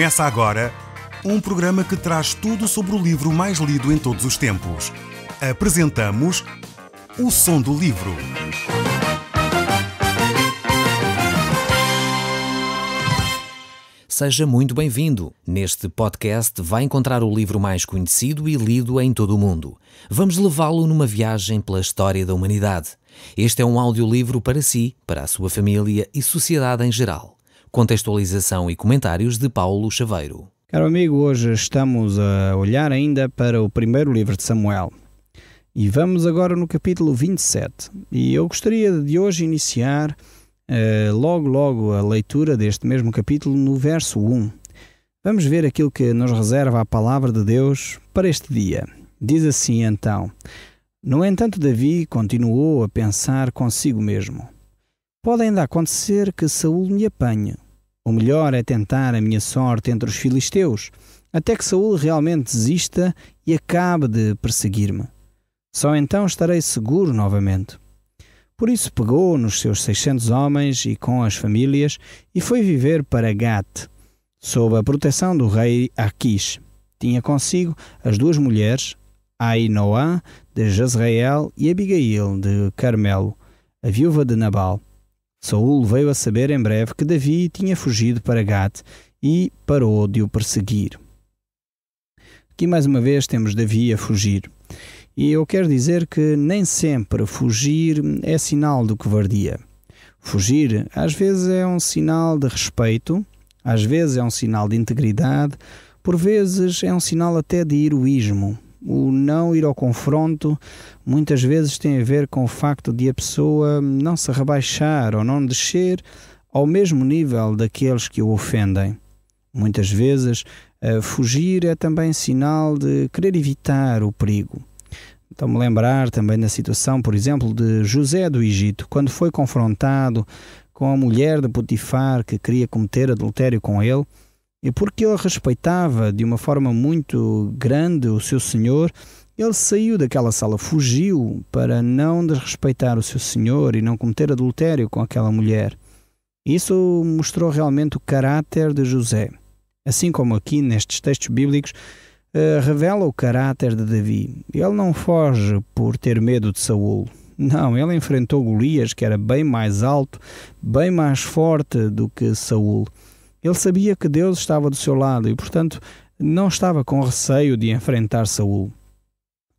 Começa agora um programa que traz tudo sobre o livro mais lido em todos os tempos. Apresentamos O Som do Livro. Seja muito bem-vindo. Neste podcast vai encontrar o livro mais conhecido e lido em todo o mundo. Vamos levá-lo numa viagem pela história da humanidade. Este é um audiolivro para si, para a sua família e sociedade em geral. Contextualização e comentários de Paulo Chaveiro. Caro amigo, hoje estamos a olhar ainda para o primeiro livro de Samuel. E vamos agora no capítulo 27. E eu gostaria de hoje iniciar logo a leitura deste mesmo capítulo no verso 1. Vamos ver aquilo que nos reserva a palavra de Deus para este dia. Diz assim então: No entanto, Davi continuou a pensar consigo mesmo: pode ainda acontecer que Saul me apanhe. O melhor é tentar a minha sorte entre os filisteus, até que Saul realmente desista e acabe de perseguir-me. Só então estarei seguro novamente. Por isso pegou nos seus 600 homens e com as famílias e foi viver para Gate, sob a proteção do rei Aquis. Tinha consigo as duas mulheres, Ainoã de Jezreel e Abigail de Carmelo, a viúva de Nabal. Saul veio a saber em breve que Davi tinha fugido para Gate e parou de o perseguir. Aqui mais uma vez temos Davi a fugir. E eu quero dizer que nem sempre fugir é sinal de covardia. Fugir às vezes é um sinal de respeito, às vezes é um sinal de integridade, por vezes é um sinal até de heroísmo. O não ir ao confronto muitas vezes tem a ver com o facto de a pessoa não se rebaixar ou não descer ao mesmo nível daqueles que o ofendem. Muitas vezes fugir é também sinal de querer evitar o perigo. Estou-me a lembrar também da situação, por exemplo, de José do Egito, quando foi confrontado com a mulher de Potifar que queria cometer adultério com ele, e porque ele respeitava de uma forma muito grande o seu senhor, ele saiu daquela sala, fugiu para não desrespeitar o seu senhor e não cometer adultério com aquela mulher. Isso mostrou realmente o caráter de José. Assim como aqui nestes textos bíblicos, revela o caráter de Davi. Ele não foge por ter medo de Saul. Não, ele enfrentou Golias, que era bem mais alto, bem mais forte do que Saul. Ele sabia que Deus estava do seu lado e, portanto, não estava com receio de enfrentar Saul.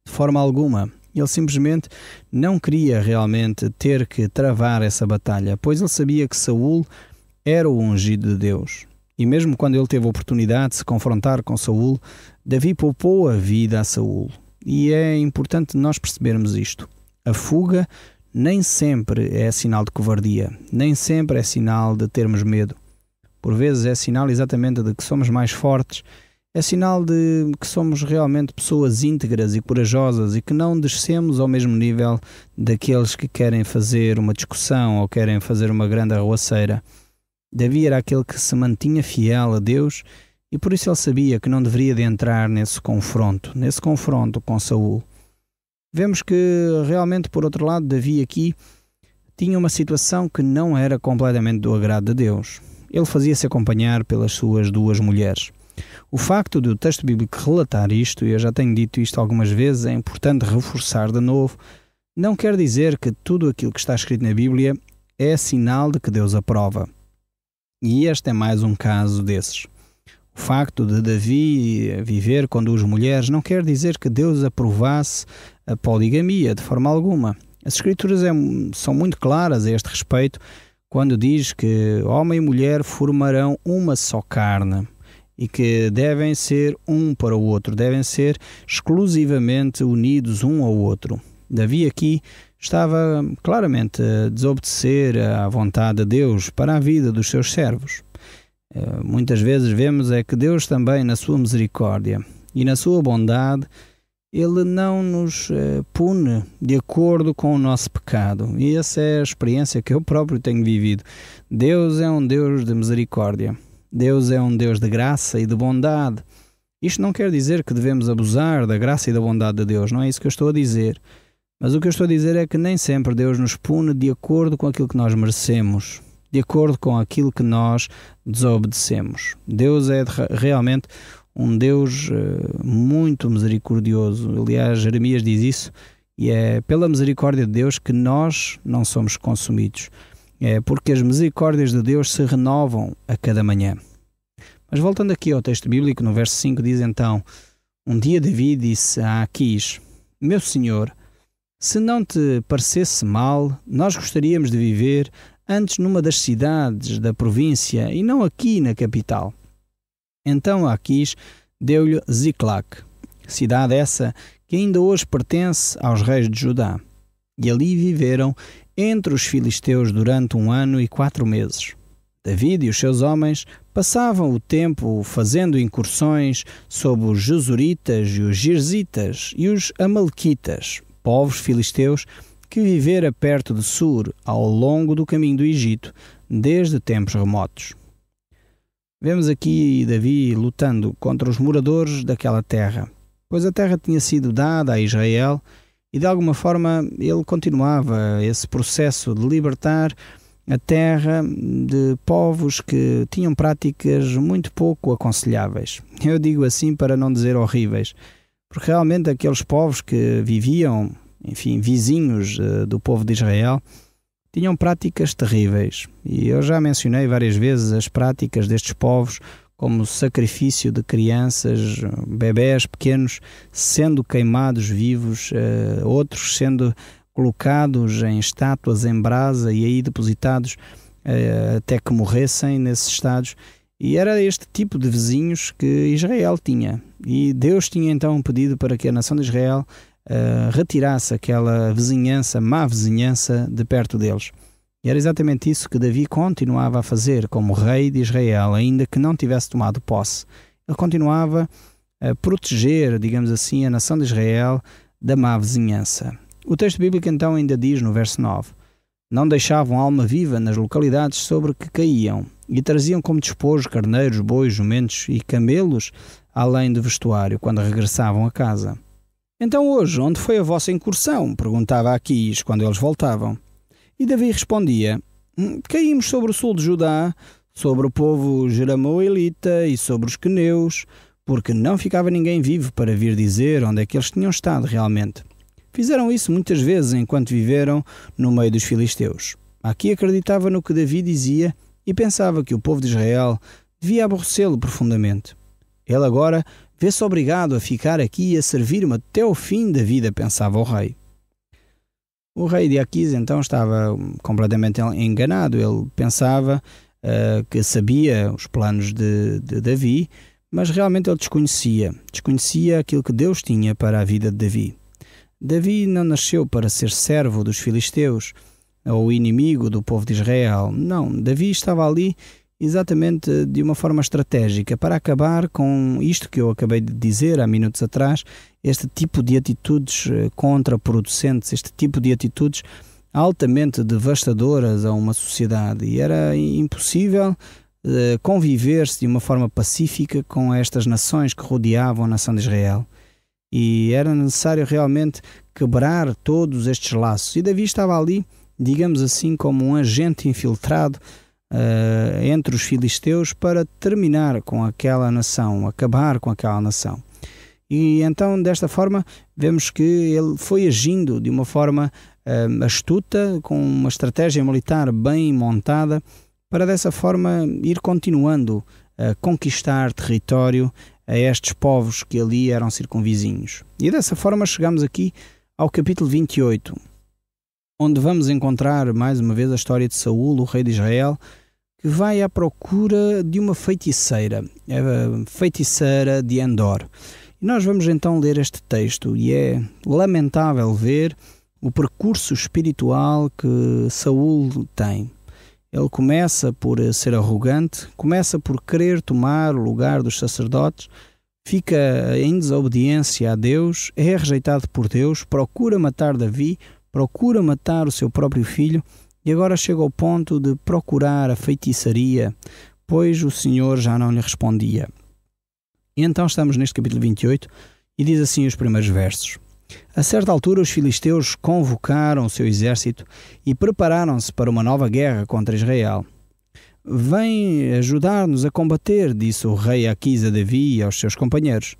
De forma alguma. Ele simplesmente não queria realmente ter que travar essa batalha, pois ele sabia que Saul era o ungido de Deus. E mesmo quando ele teve a oportunidade de se confrontar com Saul, Davi poupou a vida a Saul. E é importante nós percebermos isto. A fuga nem sempre é sinal de covardia, nem sempre é sinal de termos medo. Por vezes é sinal exatamente de que somos mais fortes, é sinal de que somos realmente pessoas íntegras e corajosas e que não descemos ao mesmo nível daqueles que querem fazer uma discussão ou querem fazer uma grande arruaceira. Davi era aquele que se mantinha fiel a Deus e por isso ele sabia que não deveria de entrar nesse confronto com Saul. Vemos que realmente, por outro lado, Davi aqui tinha uma situação que não era completamente do agrado de Deus. Ele fazia-se acompanhar pelas suas duas mulheres. O facto do texto bíblico relatar isto, e eu já tenho dito isto algumas vezes, é importante reforçar de novo, não quer dizer que tudo aquilo que está escrito na Bíblia é sinal de que Deus aprova. E este é mais um caso desses. O facto de Davi viver com duas mulheres não quer dizer que Deus aprovasse a poligamia de forma alguma. As Escrituras são muito claras a este respeito, quando diz que homem e mulher formarão uma só carne e que devem ser um para o outro, devem ser exclusivamente unidos um ao outro. Davi aqui estava claramente a desobedecer à vontade de Deus para a vida dos seus servos. Muitas vezes vemos é que Deus também, na sua misericórdia e na sua bondade, Ele não nos pune de acordo com o nosso pecado. E essa é a experiência que eu próprio tenho vivido. Deus é um Deus de misericórdia. Deus é um Deus de graça e de bondade. Isto não quer dizer que devemos abusar da graça e da bondade de Deus. Não é isso que eu estou a dizer. Mas o que eu estou a dizer é que nem sempre Deus nos pune de acordo com aquilo que nós merecemos. de acordo com aquilo que nós desobedecemos. Deus é realmente um Deus muito misericordioso. Aliás, Jeremias diz isso, e é pela misericórdia de Deus que nós não somos consumidos. É porque as misericórdias de Deus se renovam a cada manhã. Mas voltando aqui ao texto bíblico, no verso 5 diz então: um dia Davi disse a Aquis: meu senhor, se não te parecesse mal, nós gostaríamos de viver antes numa das cidades da província e não aqui na capital. Então Aquis deu-lhe Ziclac, cidade essa que ainda hoje pertence aos reis de Judá. E ali viveram entre os filisteus durante 1 ano e 4 meses. Davi e os seus homens passavam o tempo fazendo incursões sobre os Gesuritas e os Girzitas e os Amalequitas, povos filisteus que vivera perto de Sur, ao longo do caminho do Egito, desde tempos remotos. Vemos aqui Davi lutando contra os moradores daquela terra, pois a terra tinha sido dada a Israel e de alguma forma ele continuava esse processo de libertar a terra de povos que tinham práticas muito pouco aconselháveis. Eu digo assim para não dizer horríveis, porque realmente aqueles povos que viviam, vizinhos do povo de Israel, tinham práticas terríveis. E eu já mencionei várias vezes as práticas destes povos, como o sacrifício de crianças, bebés pequenos, sendo queimados vivos, outros sendo colocados em estátuas em brasa e aí depositados até que morressem nesses estados. E era este tipo de vizinhos que Israel tinha. E Deus tinha então pedido para que a nação de Israel retirasse aquela vizinhança, má vizinhança, de perto deles. E era exatamente isso que Davi continuava a fazer como rei de Israel, ainda que não tivesse tomado posse. Ele continuava a proteger, digamos assim, a nação de Israel da má vizinhança. O texto bíblico então ainda diz no verso 9: não deixavam alma viva nas localidades sobre que caíam, e traziam como despojo carneiros, bois, jumentos e camelos, além de vestuário, quando regressavam a casa. Então hoje, onde foi a vossa incursão? Perguntava Aquis quando eles voltavam. E Davi respondia: caímos sobre o sul de Judá, sobre o povo jeramoelita e sobre os queneus, porque não ficava ninguém vivo para vir dizer onde é que eles tinham estado realmente. Fizeram isso muitas vezes enquanto viveram no meio dos filisteus. Aqui acreditava no que Davi dizia e pensava que o povo de Israel devia aborrecê-lo profundamente. Ele agora vê-se obrigado a ficar aqui e a servir-me até o fim da vida, pensava o rei. O rei de Aquis então estava completamente enganado. Ele pensava que sabia os planos de Davi, mas realmente ele desconhecia aquilo que Deus tinha para a vida de Davi. Davi não nasceu para ser servo dos filisteus ou inimigo do povo de Israel. Não, Davi estava ali exatamente de uma forma estratégica para acabar com isto que eu acabei de dizer há minutos atrás, este tipo de atitudes contraproducentes, este tipo de atitudes altamente devastadoras a uma sociedade. E era impossível conviver-se de uma forma pacífica com estas nações que rodeavam a nação de Israel. E era necessário realmente quebrar todos estes laços. E Davi estava ali, digamos assim, como um agente infiltrado entre os filisteus para terminar com aquela nação, acabar com aquela nação. E então, desta forma, vemos que ele foi agindo de uma forma astuta, com uma estratégia militar bem montada, para dessa forma ir continuando a conquistar território a estes povos que ali eram circunvizinhos. E dessa forma chegamos aqui ao capítulo 28, onde vamos encontrar mais uma vez a história de Saul, o rei de Israel, que vai à procura de uma feiticeira, a feiticeira de Endor. E nós vamos então ler este texto, e é lamentável ver o percurso espiritual que Saul tem. Ele começa por ser arrogante, começa por querer tomar o lugar dos sacerdotes, fica em desobediência a Deus, é rejeitado por Deus, procura matar Davi, procura matar o seu próprio filho e agora chega ao ponto de procurar a feitiçaria, pois o Senhor já não lhe respondia. E então estamos neste capítulo 28 e diz assim os primeiros versos. A certa altura os filisteus convocaram o seu exército e prepararam-se para uma nova guerra contra Israel. vem ajudar-nos a combater, disse o rei Aquis a Davi e aos seus companheiros.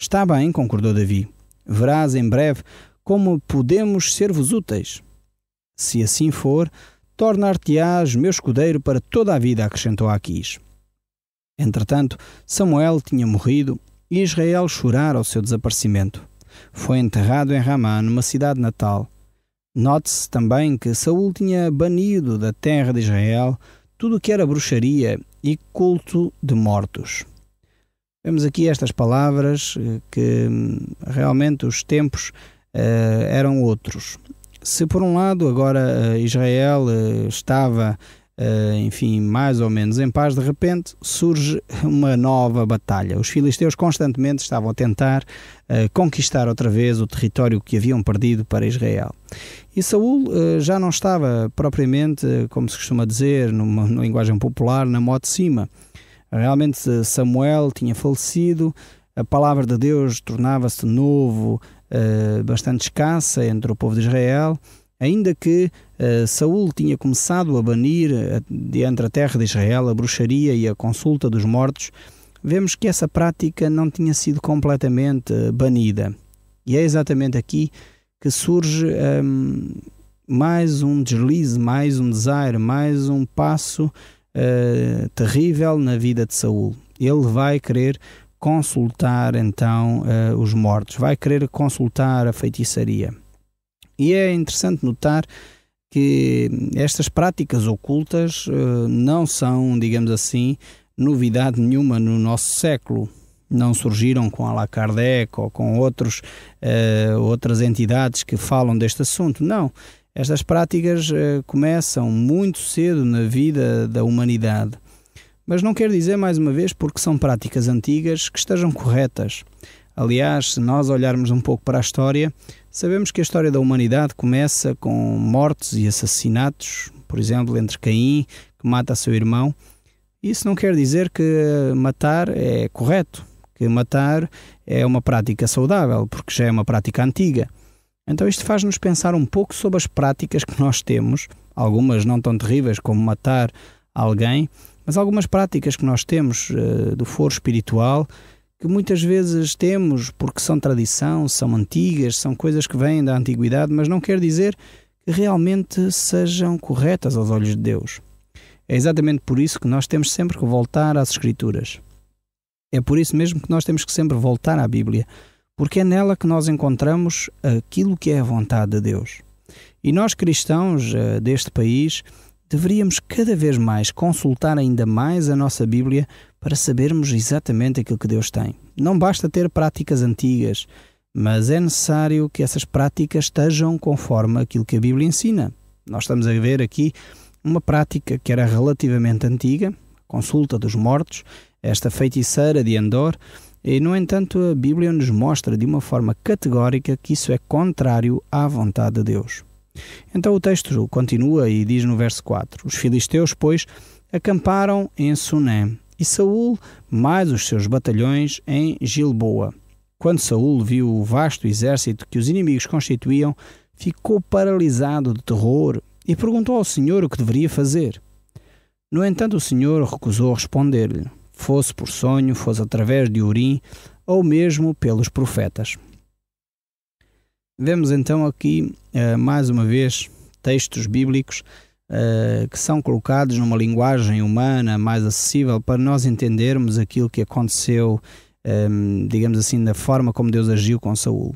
Está bem, concordou Davi. Verás em breve como podemos ser-vos úteis. Se assim for, tornar-te-ás meu escudeiro para toda a vida, acrescentou Aquis. Entretanto, Samuel tinha morrido e Israel chorara o seu desaparecimento. Foi enterrado em Ramá, numa cidade natal. Note-se também que Saul tinha banido da terra de Israel tudo o que era bruxaria e culto de mortos. Vemos aqui estas palavras que realmente os tempos eram outros. Se por um lado agora Israel estava, mais ou menos em paz, de repente surge uma nova batalha. Os filisteus constantemente estavam a tentar conquistar outra vez o território que haviam perdido para Israel. E Saul já não estava propriamente, como se costuma dizer, numa linguagem popular, na mó de cima. Realmente Samuel tinha falecido, a palavra de Deus tornava-se de novo bastante escassa entre o povo de Israel, ainda que Saul tinha começado a banir de entre a terra de Israel a bruxaria e a consulta dos mortos. Vemos que essa prática não tinha sido completamente banida. E é exatamente aqui que surge mais um deslize, mais um desaire, mais um passo terrível na vida de Saul. Ele vai querer consultar então os mortos, vai querer consultar a feitiçaria. E é interessante notar que estas práticas ocultas não são, digamos assim, novidade nenhuma no nosso século. Não surgiram com Allan Kardec ou com outras entidades que falam deste assunto. Não. Estas práticas começam muito cedo na vida da humanidade. Mas não quer dizer, mais uma vez, porque são práticas antigas, que estejam corretas. Aliás, se nós olharmos um pouco para a história, sabemos que a história da humanidade começa com mortes e assassinatos, por exemplo, entre Caim, que mata seu irmão. Isso não quer dizer que matar é correto, que matar é uma prática saudável, porque já é uma prática antiga. Então isto faz-nos pensar um pouco sobre as práticas que nós temos, algumas não tão terríveis como matar alguém, mas algumas práticas que nós temos do foro espiritual, que muitas vezes temos porque são tradição, são antigas, são coisas que vêm da antiguidade, mas não quer dizer que realmente sejam corretas aos olhos de Deus. É exatamente por isso que nós temos sempre que voltar às Escrituras. É por isso mesmo que nós temos que sempre voltar à Bíblia, porque é nela que nós encontramos aquilo que é a vontade de Deus. E nós cristãos deste país deveríamos cada vez mais consultar ainda mais a nossa Bíblia para sabermos exatamente aquilo que Deus tem. Não basta ter práticas antigas, mas é necessário que essas práticas estejam conforme aquilo que a Bíblia ensina. Nós estamos a ver aqui uma prática que era relativamente antiga, a consulta dos mortos, esta feiticeira de Endor, e, no entanto, a Bíblia nos mostra de uma forma categórica que isso é contrário à vontade de Deus. Então o texto continua e diz no verso 4: Os filisteus, pois, acamparam em Sunem, e Saul mais os seus batalhões em Gilboa. Quando Saul viu o vasto exército que os inimigos constituíam, ficou paralisado de terror e perguntou ao Senhor o que deveria fazer. No entanto, o Senhor recusou responder-lhe, fosse por sonho, fosse através de Urim, ou mesmo pelos profetas. Vemos então aqui, mais uma vez, textos bíblicos que são colocados numa linguagem humana mais acessível para nós entendermos aquilo que aconteceu, digamos assim, da forma como Deus agiu com Saul.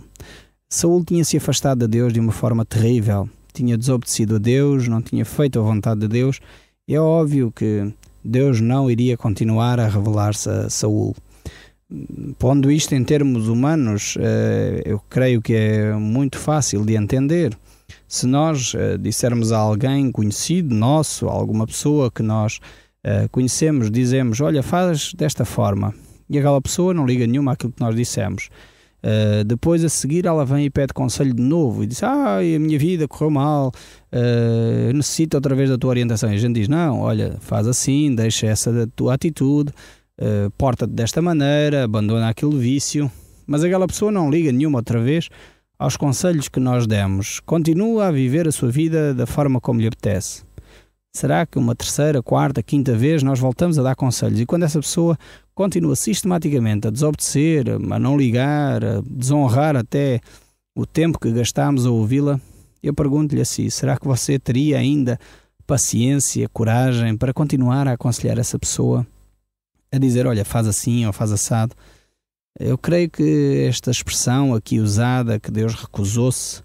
Saul tinha se afastado de Deus de uma forma terrível, tinha desobedecido a Deus, não tinha feito a vontade de Deus, e é óbvio que Deus não iria continuar a revelar-se a Saul. Pondo isto em termos humanos, eu creio que é muito fácil de entender. Se nós dissermos a alguém conhecido nosso, a alguma pessoa que nós conhecemos, dizemos, olha, faz desta forma, e aquela pessoa não liga nenhuma àquilo que nós dissemos. Depois, a seguir, ela vem e pede conselho de novo e diz, a minha vida correu mal, necessito outra vez da tua orientação. E a gente diz, não, olha, faz assim, deixa essa da tua atitude, porta-te desta maneira, abandona aquele vício. Mas aquela pessoa não liga nenhuma outra vez aos conselhos que nós demos, continua a viver a sua vida da forma como lhe apetece. Será que uma terceira, quarta, quinta vez nós voltamos a dar conselhos e quando essa pessoa continua sistematicamente a desobedecer, a não ligar, a desonrar até o tempo que gastámos a ouvi-la, eu pergunto-lhe assim, será que você teria ainda paciência, coragem para continuar a aconselhar essa pessoa? A dizer, olha, faz assim ou faz assado. Eu creio que esta expressão aqui usada, que Deus recusou-se,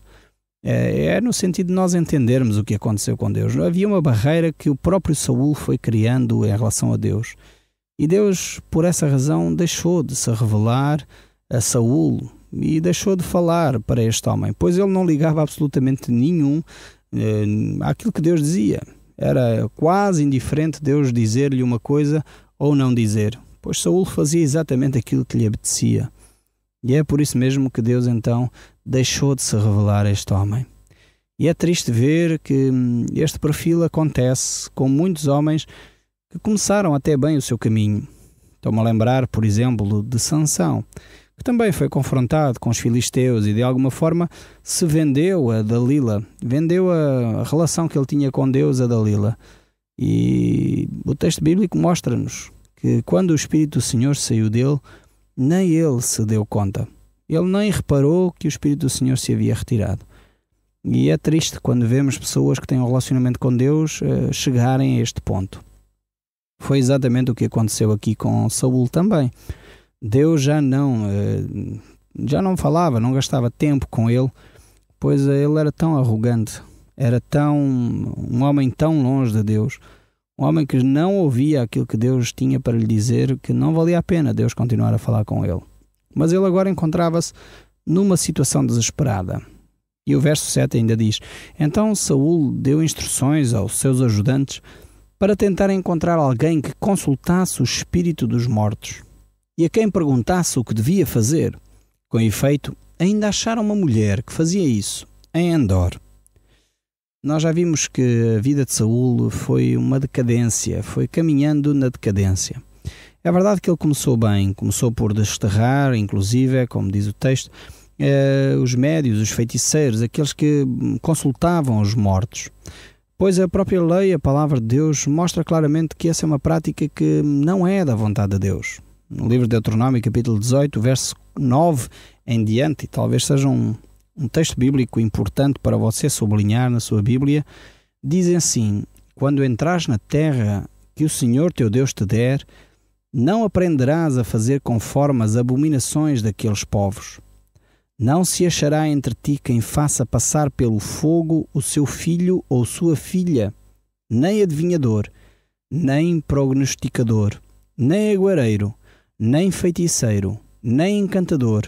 é no sentido de nós entendermos o que aconteceu com Deus. Havia uma barreira que o próprio Saul foi criando em relação a Deus. E Deus, por essa razão, deixou de se revelar a Saul e deixou de falar para este homem, pois ele não ligava absolutamente nenhum àquilo que Deus dizia. Era quase indiferente Deus dizer-lhe uma coisa ou não dizer, pois Saul fazia exatamente aquilo que lhe apetecia. E é por isso mesmo que Deus então deixou de se revelar a este homem. E é triste ver que este perfil acontece com muitos homens que começaram até bem o seu caminho. Estou-me a lembrar, por exemplo, de Sansão, que também foi confrontado com os filisteus e de alguma forma se vendeu a Dalila, vendeu a relação que ele tinha com Deus a Dalila. E o texto bíblico mostra-nos que quando o Espírito do Senhor saiu dele, nem ele se deu conta. Ele nem reparou que o Espírito do Senhor se havia retirado. E é triste quando vemos pessoas que têm um relacionamento com Deus chegarem a este ponto. Foi exatamente o que aconteceu aqui com Saul também. Deus já não falava, não gastava tempo com ele, pois ele era tão arrogante, era um homem tão longe de Deus, um homem que não ouvia aquilo que Deus tinha para lhe dizer, que não valia a pena Deus continuar a falar com ele. Mas ele agora encontrava-se numa situação desesperada. E o verso 7 ainda diz, então Saul deu instruções aos seus ajudantes para tentar encontrar alguém que consultasse o espírito dos mortos e a quem perguntasse o que devia fazer. Com efeito, ainda acharam uma mulher que fazia isso, em Endor. Nós já vimos que a vida de Saul foi uma decadência, foi caminhando na decadência. É verdade que ele começou bem, começou por desterrar, inclusive, como diz o texto, os médios, os feiticeiros, aqueles que consultavam os mortos. Pois a própria lei, a palavra de Deus, mostra claramente que essa é uma prática que não é da vontade de Deus. No livro de Deuteronômio, capítulo 18, verso 9 em diante, talvez seja um texto bíblico importante para você sublinhar na sua Bíblia, dizem assim, quando entrares na terra que o Senhor teu Deus te der, não aprenderás a fazer conforme as abominações daqueles povos. Não se achará entre ti quem faça passar pelo fogo o seu filho ou sua filha, nem adivinhador, nem prognosticador, nem aguareiro, nem feiticeiro, nem encantador,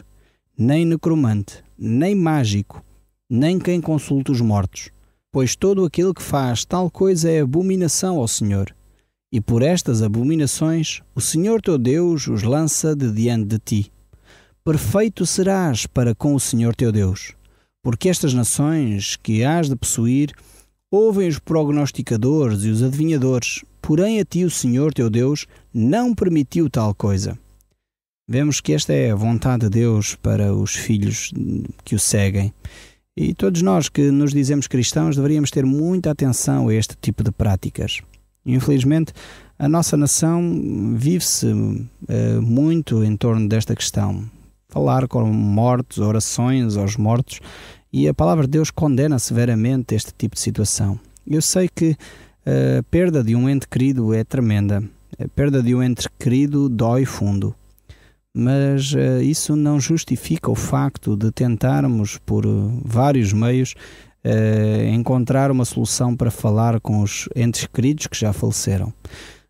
nem necromante, nem mágico, nem quem consulta os mortos, pois todo aquele que faz tal coisa é abominação ao Senhor. E por estas abominações o Senhor teu Deus os lança de diante de ti. Perfeito serás para com o Senhor teu Deus, porque estas nações que hás de possuir ouvem os prognosticadores e os adivinhadores, porém a ti o Senhor teu Deus não permitiu tal coisa. Vemos que esta é a vontade de Deus para os filhos que o seguem. E todos nós que nos dizemos cristãos deveríamos ter muita atenção a este tipo de práticas. Infelizmente, a nossa nação vive-se muito em torno desta questão. Falar com mortos, orações aos mortos, e a palavra de Deus condena severamente este tipo de situação. Eu sei que a perda de um ente querido é tremenda. A perda de um ente querido dói fundo. Mas isso não justifica o facto de tentarmos, por vários meios, encontrar uma solução para falar com os entes queridos que já faleceram.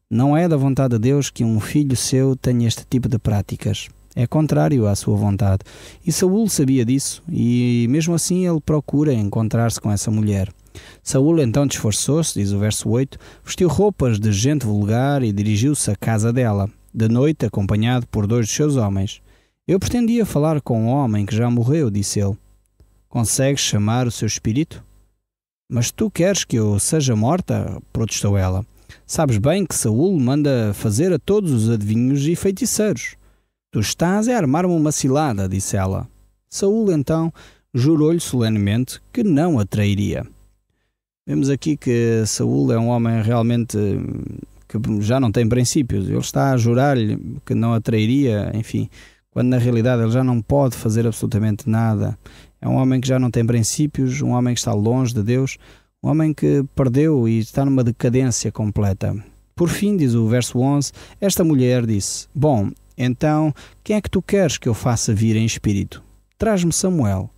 Não é da vontade de Deus que um filho seu tenha este tipo de práticas. É contrário à sua vontade. E Saul sabia disso, e mesmo assim ele procura encontrar-se com essa mulher. Saul então disfarçou-se, diz o verso 8, vestiu roupas de gente vulgar e dirigiu-se à casa dela, de noite acompanhado por 2 de seus homens. Eu pretendia falar com um homem que já morreu, disse ele. Consegues chamar o seu espírito? Mas tu queres que eu seja morta? Protestou ela. Sabes bem que Saul manda fazer a todos os adivinhos e feiticeiros. Tu estás a armar-me uma cilada, disse ela. Saul então jurou-lhe solenemente que não a trairia. Vemos aqui que Saul é um homem realmente que já não tem princípios. Ele está a jurar-lhe que não a trairia, enfim, quando na realidade ele já não pode fazer absolutamente nada. É um homem que já não tem princípios, um homem que está longe de Deus, um homem que perdeu e está numa decadência completa. Por fim, diz o verso 11, esta mulher disse: bom, então, quem é que tu queres que eu faça vir em espírito? Traz-me Samuel.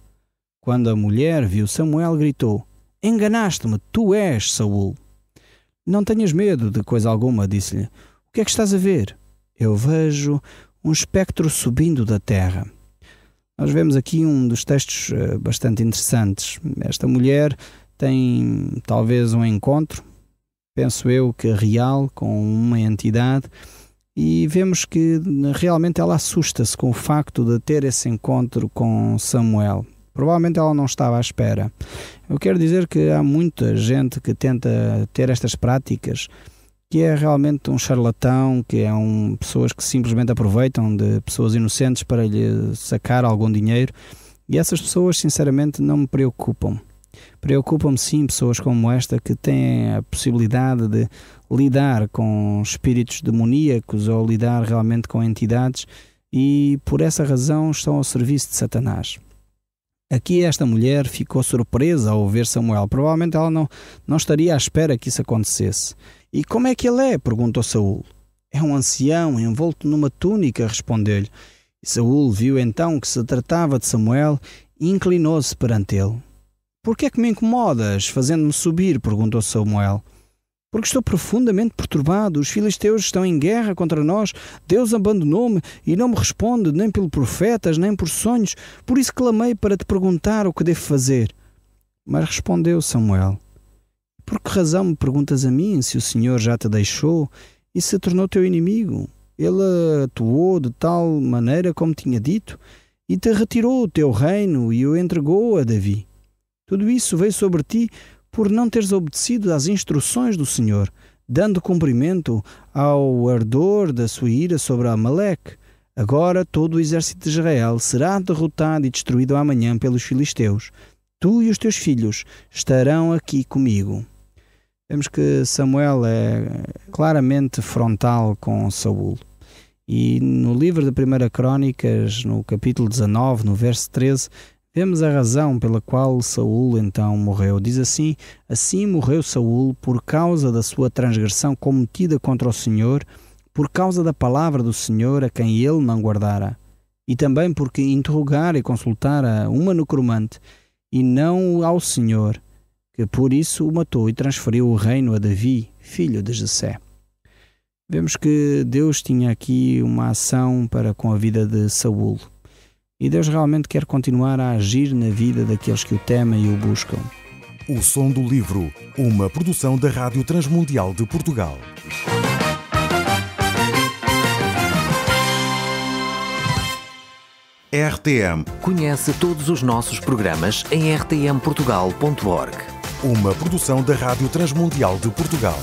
Quando a mulher viu Samuel, gritou: enganaste-me, tu és Saul. Não tenhas medo de coisa alguma, disse-lhe. O que é que estás a ver? Eu vejo um espectro subindo da terra. Nós vemos aqui um dos textos bastante interessantes. Esta mulher tem talvez um encontro, penso eu que real, com uma entidade, e vemos que realmente ela assusta-se com o facto de ter esse encontro com Samuel. Provavelmente ela não estava à espera. Eu quero dizer que há muita gente que tenta ter estas práticas, que é realmente um charlatão, que pessoas que simplesmente aproveitam de pessoas inocentes para lhe sacar algum dinheiro. E essas pessoas, sinceramente, não me preocupam. Preocupam-me sim pessoas como esta que têm a possibilidade de lidar com espíritos demoníacos ou lidar realmente com entidades e por essa razão estão ao serviço de Satanás. Aqui esta mulher ficou surpresa ao ver Samuel. Provavelmente ela não estaria à espera que isso acontecesse. E como é que ele é? Perguntou Saul. É um ancião envolto numa túnica, respondeu-lhe. E Saul viu então que se tratava de Samuel e inclinou-se perante ele. Por que é que me incomodas, fazendo-me subir? Perguntou Samuel. Porque estou profundamente perturbado. Os filisteus estão em guerra contra nós. Deus abandonou-me e não me responde, nem pelos profetas, nem por sonhos. Por isso clamei para te perguntar o que devo fazer. Mas respondeu Samuel: por que razão me perguntas a mim, se o Senhor já te deixou e se tornou teu inimigo? Ele atuou de tal maneira como tinha dito e te retirou o teu reino e o entregou a Davi. Tudo isso veio sobre ti por não teres obedecido às instruções do Senhor, dando cumprimento ao ardor da sua ira sobre Amaleque. Agora todo o exército de Israel será derrotado e destruído amanhã pelos filisteus. Tu e os teus filhos estarão aqui comigo. Vemos que Samuel é claramente frontal com Saul. E no livro de 1 Crônicas, no capítulo 19, no verso 13, vemos a razão pela qual Saul então morreu. Diz assim: assim morreu Saul por causa da sua transgressão cometida contra o Senhor, por causa da palavra do Senhor a quem ele não guardara, e também porque interrogara e consultara uma necromante, e não ao Senhor, que por isso o matou e transferiu o reino a Davi, filho de Jessé. Vemos que Deus tinha aqui uma ação para com a vida de Saul. E Deus realmente quer continuar a agir na vida daqueles que o temem e o buscam. O Som do Livro, uma produção da Rádio Transmundial de Portugal. RTM. Conhece todos os nossos programas em rtmportugal.org. Uma produção da Rádio Transmundial de Portugal.